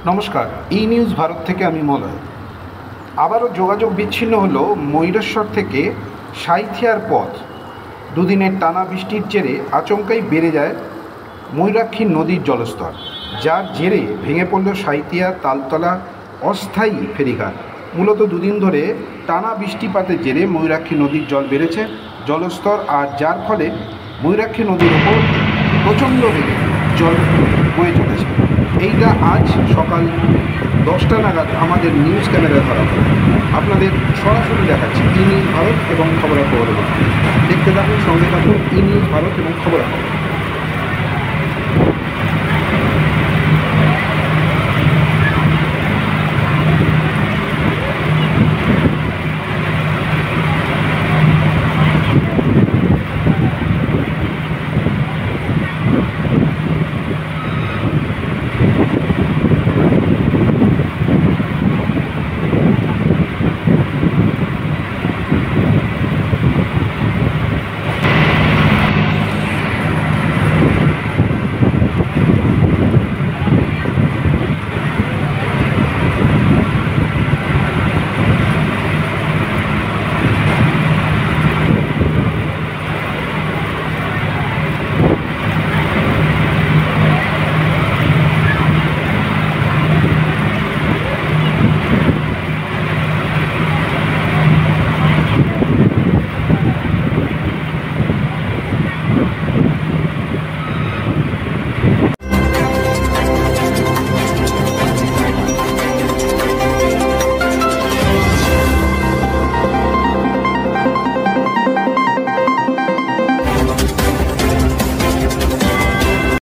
নমস্কার, ই নিউজ ভারত থেকে আমি মলয়। আবারও যোগাযোগ বিচ্ছিন্ন হলো ময়ূরেশ্বর থেকে সাঁইথিয়ার পথ। দুদিনের টানা বৃষ্টির জেরে আচমকাই বেড়ে যায় ময়ূরাক্ষী নদীর জলস্তর, যার জেরে ভেঙে পড়ল সাঁইথিয়া তালতলা অস্থায়ী ফেরিঘাট। মূলত দুদিন ধরে টানা বৃষ্টিপাতের জেরে ময়ূরাক্ষী নদীর জল বেড়েছে জলস্তর, আর যার ফলে ময়ূরাক্ষী নদীর ওপর প্রচণ্ড বেগে জল বয়ে চলেছে। এইটা আজ সকাল 10টা নাগাদ আমাদের নিউজ ক্যামেরায় ধরা পড়ে। আপনাদের সরাসরি দেখাচ্ছি ই নিউজ ভারত এবং খবরাখবর। দেখতে থাকুন, সঙ্গে থাকুন ই নিউজ ভারত এবং খবরাখবর।